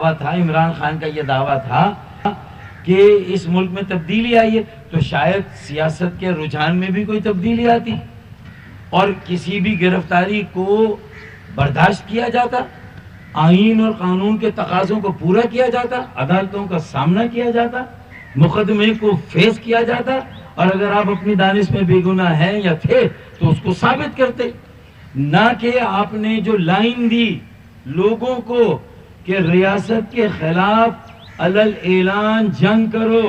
تھا عمران خان کا یہ دعویٰ تھا کہ اس ملک میں تبدیلی آئی ہے، تو شاید سیاست کے رجحان میں بھی کوئی تبدیلی آتی اور کسی بھی گرفتاری کو برداشت کیا جاتا، آئین اور قانون کے تقاضوں کو پورا کیا جاتا، عدالتوں کا سامنا کیا جاتا، مقدمے کو فیس کیا جاتا، اور اگر آپ اپنی دانش میں بے گناہ ہیں یا تھے تو اس کو ثابت کرتے، نہ کہ آپ نے جو لائن دی لوگوں کو کہ ریاست کے خلاف علل اعلان جنگ کرو۔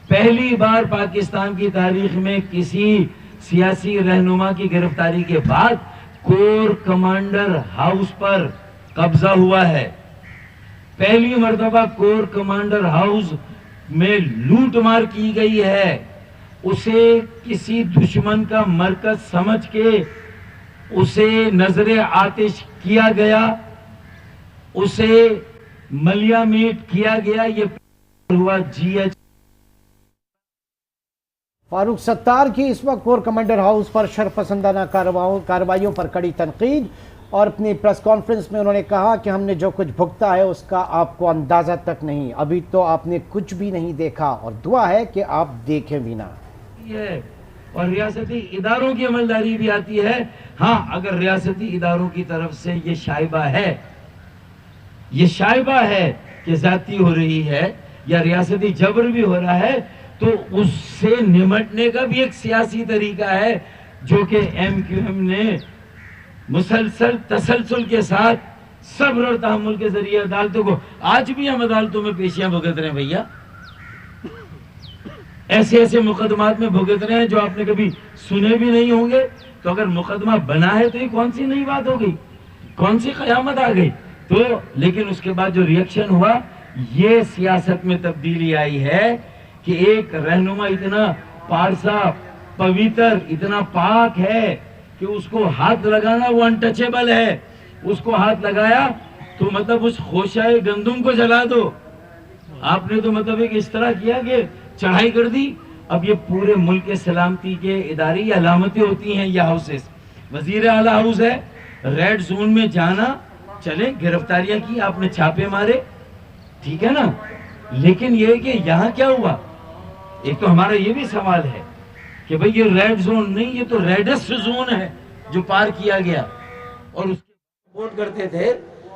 پہلی بار پاکستان کی تاریخ میں کسی سیاسی رہنما کی گرفتاری کے بعد کور کمانڈر ہاؤس پر قبضہ ہوا ہے، پہلی مرتبہ کور کمانڈر ہاؤس میں لوٹ مار کی گئی ہے، اسے کسی دشمن کا مرکز سمجھ کے اسے نظر آتش کیا گیا، اسے ملیا میٹ کیا گیا، یہ ہوا جی ایچ۔ فاروق ستار کی اس وقت کور کمانڈر ہاؤس پر شرپسندانہ کارروائیوں پر کڑی تنقید، اور اپنی پریس کانفرنس میں انہوں نے کہا کہ ہم نے جو کچھ بھگتا ہے اس کا آپ کو اندازہ تک نہیں، ابھی تو آپ نے کچھ بھی نہیں دیکھا، اور دعا ہے کہ آپ دیکھیں بھی نہ۔ اور ریاستی اداروں کی عملداری بھی آتی ہے، ہاں اگر ریاستی اداروں کی طرف سے یہ شائبہ ہے کہ زیادتی ہو رہی ہے یا ریاستی جبر بھی ہو رہا ہے، تو اس سے نمٹنے کا بھی ایک سیاسی طریقہ ہے جو کہ ایم کیو ایم نے مسلسل تسلسل کے ساتھ صبر اور تحمل کے ذریعے عدالتوں کو، آج بھی ہم عدالتوں میں پیشیاں بھگت رہے ہیں بھیا، ایسے مقدمات میں بھگت رہے ہیں جو آپ نے کبھی سنے بھی نہیں ہوں گے۔ تو اگر مقدمہ بنا ہے تو یہ کون سی نئی بات ہو گئی، کون سی قیامت آ گئی؟ تو لیکن اس کے بعد جو ریئیکشن ہوا، یہ سیاست میں تبدیلی آئی ہے کہ ایک رہنما اتنا پارسا پویتر اتنا پاک ہے کہ اس کو ہاتھ لگانا وہ انٹچیبل ہے، اس کو ہاتھ لگایا تو مطلب اس خوشہ گندم کو جلا دو، آپ نے تو مطلب ایک اس طرح کیا کہ چڑھائی کر دی۔ اب یہ پورے ملک کے سلامتی کے ادارے یہ علامتیں ہوتی ہیں، یہ ہاؤسز، وزیر اعلیٰ ہاؤس ہے، ریڈ زون میں جانا، چلیں گرفتاریاں کی، آپ نے چھاپے مارے، ٹھیک ہے نا، لیکن یہ کہ یہاں کیا ہوا؟ ایک تو ہمارا یہ بھی سوال ہے کہ بھئی یہ ریڈ زون نہیں، یہ تو ریڈسٹ زون ہے جو پار کیا گیا، اور اس کے سپورٹ کرتے تھے،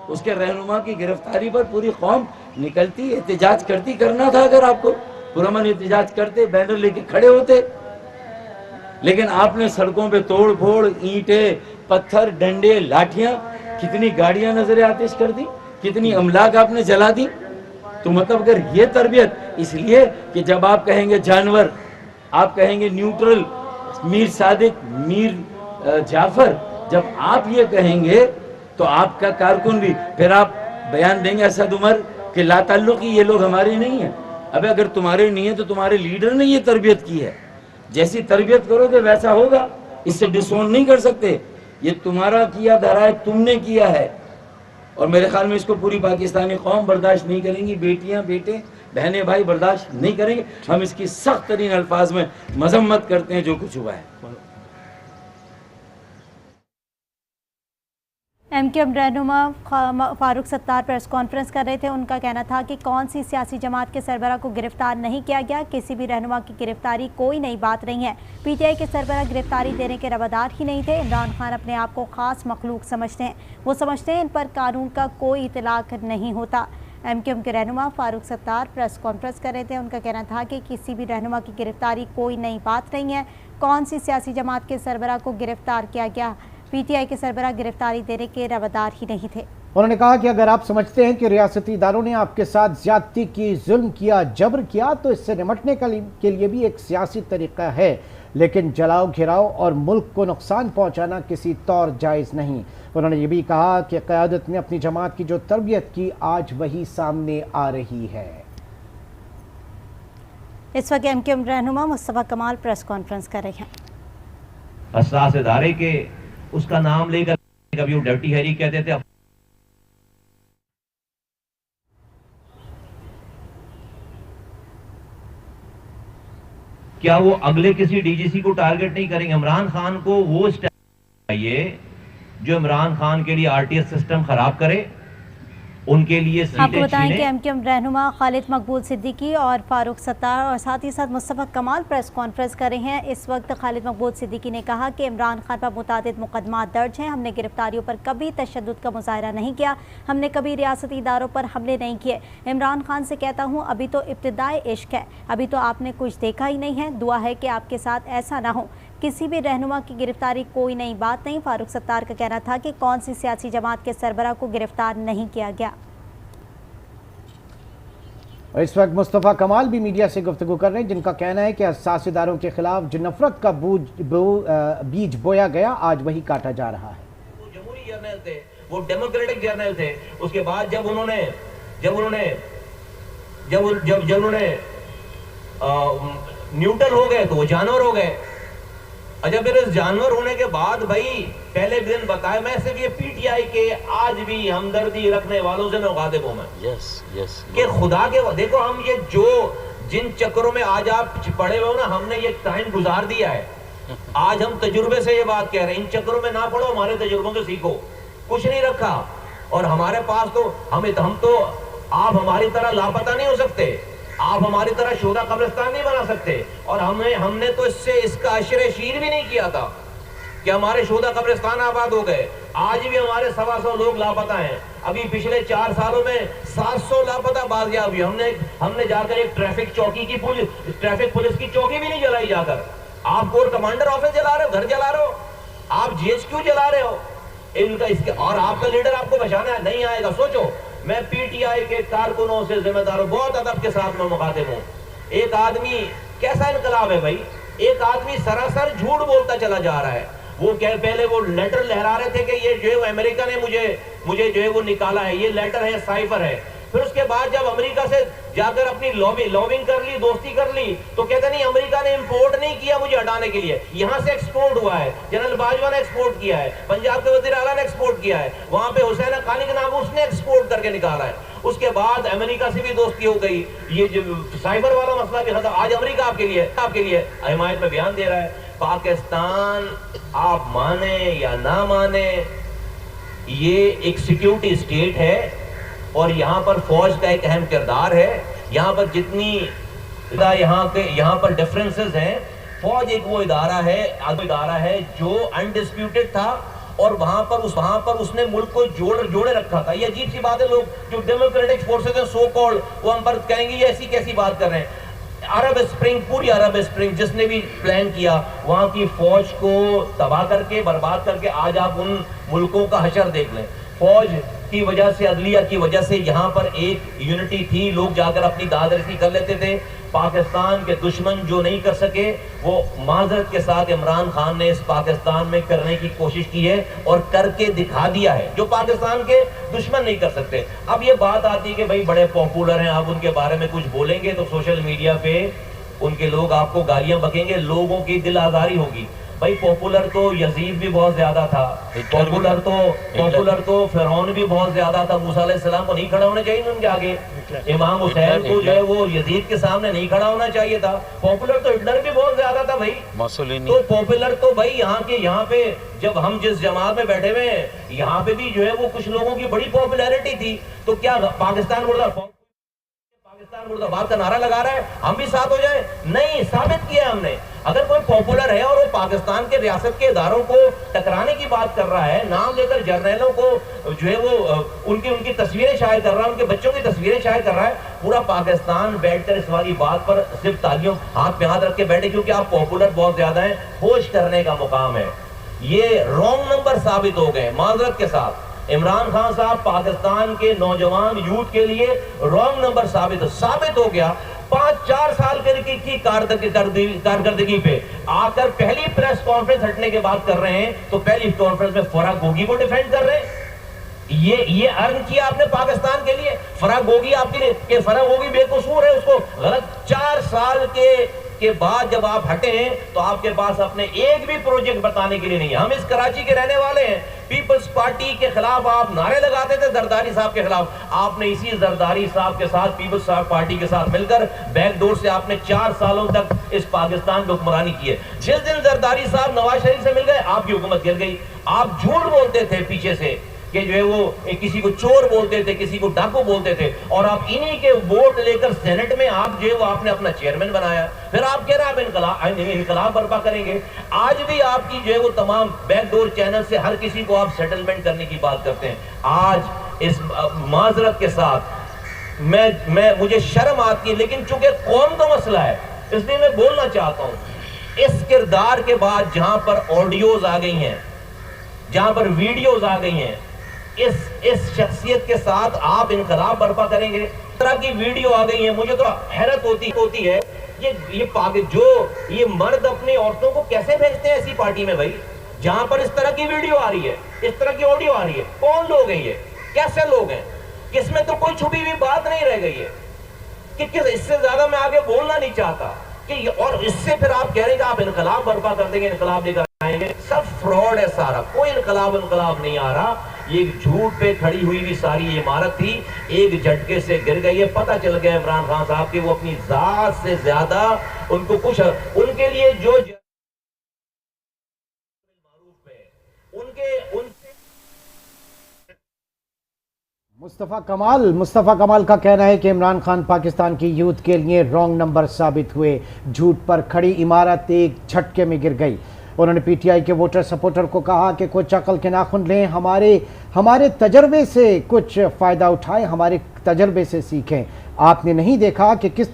اس کے رہنما کی گرفتاری پر پوری قوم نکلتی، احتجاج کرتی، کرنا تھا اگر آپ کو، پرامن احتجاج کرتے، بینر لے کے کھڑے ہوتے، لیکن آپ نے سڑکوں پہ توڑ پھوڑ، اینٹیں، پتھر، ڈنڈے، لاٹھیاں، کتنی گاڑیاں نظر آتش کر دی، کتنی املاک آپ نے جلا دی۔ تو مطلب اگر یہ تربیت، اس لیے کہ جب آپ کہیں گے جانور، آپ کہیں گے نیوٹرل، میر صادق، میر جعفر، جب آپ یہ کہیں گے تو آپ کا کارکن بھی، پھر آپ بیان دیں گے اسد عمر کہ لا تعلقی، یہ لوگ ہمارے نہیں ہیں۔ ابے اگر تمہارے نہیں ہیں تو تمہارے لیڈر نے یہ تربیت کی ہے، جیسی تربیت کرو گے ویسا ہوگا، اس سے ڈسون نہیں کر سکتے، یہ تمہارا کیا دھرا ہے، تم نے کیا ہے، اور میرے خیال میں اس کو پوری پاکستانی قوم برداشت نہیں کریں گی، بیٹیاں بیٹے بہنیں بھائی برداشت نہیں کریں گے۔ ہم اس کی سخت ترین الفاظ میں مذمت کرتے ہیں جو کچھ ہوا ہے۔ ایم کیو ایم رہنما فاروق ستار پریس کانفرنس کر رہے تھے، ان کا کہنا تھا کہ کون سی سیاسی جماعت کے سربراہ کو گرفتار نہیں کیا گیا، کسی بھی رہنما کی گرفتاری کوئی نئی بات نہیں ہے، پی ٹی آئی کے سربراہ گرفتاری دینے کے روادار ہی نہیں تھے، عمران خان اپنے آپ کو خاص مخلوق سمجھتے ہیں، وہ سمجھتے ہیں ان پر قانون کا کوئی اطلاق نہیں ہوتا۔ ایم کیو ایم کے رہنما فاروق ستار پریس کانفرنس کر رہے تھے، ان کا کہنا تھا کہ کسی بھی رہنما کی گرفتاری کوئی نئی بات نہیں ہے، کون سی سیاسی جماعت کے سربراہ کو گرفتار کیا گیا، پی ٹی آئی کے سربراہ گرفتاری دینے کے روادار ہی نہیں تھے۔ انہوں نے کہا کہ اگر آپ سمجھتے ہیں کہ ریاستی اداروں نے آپ کے ساتھ زیادتی کی، ظلم کیا، جبر کیا، تو اس سے نمٹنے کے لیے بھی ایک سیاسی طریقہ ہے، لیکن جلاؤ گھراؤ اور ملک کو نقصان پہنچانا کسی طور جائز نہیں۔ انہوں نے یہ بھی کہا کہ قیادت نے اپنی جماعت کی جو تربیت کی، آج وہی سامنے آ رہی ہے۔ اس وقت ایم کیو ایم رہنما مصطفیٰ کمال پریس کانفرنس کر رہے ہیں۔ حساس ادارے کے اس کا نام لے کر کبھی وہ ڈرٹی ہیری کہتے تھے، کیا وہ اگلے کسی ڈی جی سی کو ٹارگٹ نہیں کریں گے؟ عمران خان کو وہ اسٹیپ چاہیے جو عمران خان کے لیے آر ٹی ایس سسٹم خراب کرے، ان کے لیے آپ کو سیٹیں بتائیں کہ چھینے. ایم کیو ایم رہنما خالد مقبول صدیقی اور فاروق ستار اور ساتھ ہی ساتھ مصطفیٰ کمال پریس کانفرنس کر رہے ہیں. اس وقت خالد مقبول صدیقی نے کہا کہ عمران خان پر متعدد مقدمات درج ہیں. ہم نے گرفتاریوں پر کبھی تشدد کا مظاہرہ نہیں کیا, ہم نے کبھی ریاستی اداروں پر حملے نہیں کیے. عمران خان سے کہتا ہوں ابھی تو ابتدائے عشق ہے, ابھی تو آپ نے کچھ دیکھا ہی نہیں ہے. دعا ہے کہ آپ کے ساتھ ایسا نہ ہو. کسی بھی رہنما کی گرفتاری کوئی نئی بات نہیں. فاروق ستار کا کہنا تھا کہ کون سی سیاسی جماعت کے سربراہ کو گرفتار نہیں کیا گیا. اور اس وقت مصطفیٰ کمال بھی میڈیا سے گفتگو کر رہے ہیں, جن کا کہنا ہے کہ حساس اداروں کے خلاف جو نفرت کا بیج بویا گیا آج وہی کاٹا جا رہا ہے. وہ جمہوری جرنیل تھے, وہ ڈیموکریٹک جرنیل تھے. اس کے بعد جب انہوں نے نیوٹرل ہو گئے تو وہ جانور ہو گئے. اچھا پھر اس جانور ہونے کے بعد بھائی پہلے دن بتایا, میں صرف یہ پی ٹی آئی کے آج بھی ہمدردی رکھنے والوں سے میں مخاطب ہوں میں کہ خدا کے دیکھو ہم یہ جن چکروں میں آج آپ پڑے ہوئے ہو نا, ہم نے یہ ٹائم گزار دیا ہے. آج ہم تجربے سے یہ بات کہہ رہے ہیں, ان چکروں میں نہ پڑو, ہمارے تجربوں سے سیکھو. کچھ نہیں رکھا اور ہمارے پاس تو ہم تو آپ ہماری طرح لاپتہ نہیں ہو سکتے, آپ ہماری طرح شہداء قبرستان نہیں بنا سکتے. اور ہم نے تو اس کا عشر شیر بھی نہیں کیا تھا کہ ہمارے شہداء قبرستان آباد ہو گئے. آج بھی ہمارے 125 لوگ لاپتہ ہیں. ابھی پچھلے 4 سالوں میں 700 لاپتہ بازیاب ہوئی. ہم نے جا کر ایک ٹریفک پولیس کی چوکی بھی نہیں جلائی جا کر. آپ کور کمانڈر آفس جلا رہے ہو, گھر جلا رہے ہو, آپ جی ایچ کیو جلا رہے ہو. اور آپ کا لیڈر آپ کو بچانا نہیں آئے گا. سوچو, میں پی ٹی آئی کے کارکنوں سے ذمہ دار ہوں, بہت ادب کے ساتھ میں مخاطب ہوں. ایک آدمی کیسا انقلاب ہے بھائی, ایک آدمی سراسر جھوٹ بولتا چلا جا رہا ہے. وہ پہلے وہ لیٹر لہرا رہے تھے کہ یہ جو ہے امریکہ نے مجھے جو ہے وہ نکالا ہے, یہ لیٹر ہے, سائفر ہے. پھر اس کے بعد جب امریکہ سے جا کر اپنی لابنگ کر لی, دوستی کر لی, تو کہتے نہیں امریکہ نے امپورٹ نہیں کیا مجھے ہٹانے کے لیے, یہاں سے ایکسپورٹ ہوا ہے. جنرل باجوہ نے ایکسپورٹ کیا ہے, پنجاب کے وزیر اعلیٰ نے ایکسپورٹ کیا ہے, وہاں پہ حسین حقانی کے نام اس نے ایکسپورٹ کر کے نکالا ہے. اس کے بعد امریکہ سے بھی دوستی ہو گئی. یہ جو سائبر والا مسئلہ بھی ختم. آج امریکہ آپ کے لیے حمایت میں بیان دے رہا ہے. پاکستان آپ مانیں یا نہ مانیں یہ ایک سیکیورٹی اسٹیٹ ہے اور یہاں پر فوج کا ایک اہم کردار ہے. یہاں پر جتنی یہاں پر ڈفرینسز ہیں, فوج ایک وہ ادارہ ہے جو انڈسپیوٹڈ تھا اور وہاں پر اس نے ملک کو جوڑے رکھا تھا. یہ عجیب سی بات ہے, لوگ جو ڈیموکریٹک فورسز ہیں سو کالڈ, وہ ہم پر کہیں گے یہ ایسی کیسی بات کر رہے ہیں. پوری عرب اسپرنگ جس نے بھی پلان کیا, وہاں کی فوج کو تباہ کر کے برباد کر کے آج آپ ان ملکوں کا حشر دیکھ لیں. فوج کی وجہ سے, عدلیہ کی وجہ سے یہاں پر ایک یونٹی تھی, لوگ جا کر اپنی داد رسی کر لیتے تھے. پاکستان کے دشمن جو نہیں کر سکے وہ معذرت کے ساتھ عمران خان نے اس پاکستان میں کرنے کی کوشش کی ہے اور کر کے دکھا دیا ہے جو پاکستان کے دشمن نہیں کر سکتے. اب یہ بات آتی ہے کہ بھائی بڑے پاپولر ہیں, آپ ان کے بارے میں کچھ بولیں گے تو سوشل میڈیا پہ ان کے لوگ آپ کو گالیاں بکیں گے, لوگوں کی دل آزاری ہوگی. بھائی پاپولر تو یزید بھی بہت زیادہ تھا, پاپولر تو فرعون بھی بہت زیادہ تھا. موسیٰ علیہ السلام کو نہیں کھڑا ہونا چاہیے ان کے آگے, امام حسین کو جو ہے وہ یزید کے سامنے نہیں کھڑا ہونا چاہیے تھا. پاپولر تو ہٹلر بھی بہت زیادہ تھا بھائی. تو پاپولر تو بھائی یہاں پہ جب ہم جس جماعت میں بیٹھے ہوئے ہیں یہاں پہ بھی جو ہے وہ کچھ لوگوں کی بڑی پاپولیرٹی تھی. تو کیا پاکستان مرد آباد کا نعرہ لگا رہا ہے, ہم بھی ساتھ ہو جائیں؟ نہیں, ثابت کیا ہم نے. اگر کوئی پاپولر ہے اور وہ پاکستان کے ریاست کے اداروں کو ٹکرانے کی بات کر رہا ہے, نام لے کر جرنیلوں کو جو ہے وہ ان کی تصویریں شائع کر رہا ہے, ان کے بچوں کی تصویریں شائع کر رہا ہے, پورا پاکستان بیٹھ کر اس والی بات پر صرف تالیوں ہاتھ پہ ہاتھ رکھ کے بیٹھے کیونکہ آپ پاپولر بہت زیادہ ہیں. ہوش کرنے کا مقام ہے. یہ رانگ نمبر ثابت ہو گئے معذرت کے ساتھ. عمران خان صاحب پاکستان کے نوجوان یوتھ کے لیے رانگ نمبر ثابت ہو گیا. 5-4 سال کی کارکردگی پہ آ کر پہلی پریس کانفرنس ہٹنے کے بعد کر رہے ہیں تو پہلی کانفرنس میں فراق گوگی کو ڈیفینڈ کر رہے ہیں. یہ ارن کیا آپ نے پاکستان کے لیے. فراق گوگی آپ کے لیے کہ فراق گوگی بے قصور ہے, اس کو غلط 4 سال کے بعد جب آپ ہٹے ہیں تو آپ کے پاس اپنے ایک بھی پروجیکٹ بتانے کے لیے نہیں ہے. ہم اس کراچی کے رہنے والے ہیں. پیپلز پارٹی کے خلاف آپ نعرے لگاتے تھے زرداری صاحب کے خلاف, آپ نے اسی زرداری صاحب کے ساتھ پیپلز پارٹی کے ساتھ مل کر بیک ڈور سے آپ نے 4 سالوں تک اس پاکستان کی حکمرانی کی ہے. جس دن زرداری صاحب نواز شریف سے مل گئے آپ کی حکومت گر گئی. آپ جھوٹ بولتے تھے پیچھے سے کہ جو ہے وہ کسی کو چور بولتے تھے, کسی کو ڈاکو بولتے تھے, اور آپ انہی کے ووٹ لے کر سینٹ میں آپ جو ہے وہ آپ نے اپنا چیئرمین بنایا. پھر آپ کہہ رہے ہیں آپ انقلاب برپا کریں گے. آج بھی آپ کی جو ہے وہ تمام بیک ڈور چینل سے ہر کسی کو آپ سیٹلمنٹ کرنے کی بات کرتے ہیں. آج اس معذرت کے ساتھ مجھے شرم آتی ہے, لیکن چونکہ قوم کا مسئلہ ہے اس لیے میں بولنا چاہتا ہوں. اس کردار کے بعد جہاں پر آڈیوز آ گئی ہیں, جہاں پر ویڈیوز آ گئی ہیں, اس شخصیت کے ساتھ آپ انقلاب برپا کریں گے. اس طرح کی ویڈیو آ گئی ہیں, مجھے تو حیرت ہوتی ہے یہ مرد اپنی عورتوں کو کیسے بھیجتے ہیں ایسی پارٹی میں بھائی, جہاں پر اس طرح کی ویڈیو آ رہی ہے, اس طرح کی آڈیو آ رہی ہے. کون لوگ ہیں یہ, کیسے لوگ ہیں, کس میں تو کوئی چھپی ہوئی بات نہیں رہ گئی ہے کہ اس سے زیادہ میں آگے بولنا نہیں چاہتا کہ اور اس سے پھر آپ کہہ رہے ہیں کہ آپ انقلاب برپا کر دیں گے, انقلاب لے کر آئیں گے. سب فراڈ ہے سارا, کوئی انقلاب نہیں آ رہا. یہ جھوٹ پہ کھڑی ہوئی بھی ساری عمارت تھی, ایک جھٹکے سے گر گئی ہے. پتہ چل گیا عمران خان صاحب کہ وہ اپنی ذات سے زیادہ ان کو کچھ ان کے لیے جو مصطفیٰ کمال کا کہنا ہے کہ عمران خان پاکستان کی یوتھ کے لیے رانگ نمبر ثابت ہوئے. جھوٹ پر کھڑی عمارت ایک جھٹکے میں گر گئی. انہوں نے پی ٹی آئی کے ووٹر سپورٹر کو کہا کہ کچھ عقل کے ناخن لیں, ہمارے تجربے سے کچھ فائدہ اٹھائیں, ہمارے تجربے سے سیکھیں. آپ نے نہیں دیکھا کہ کس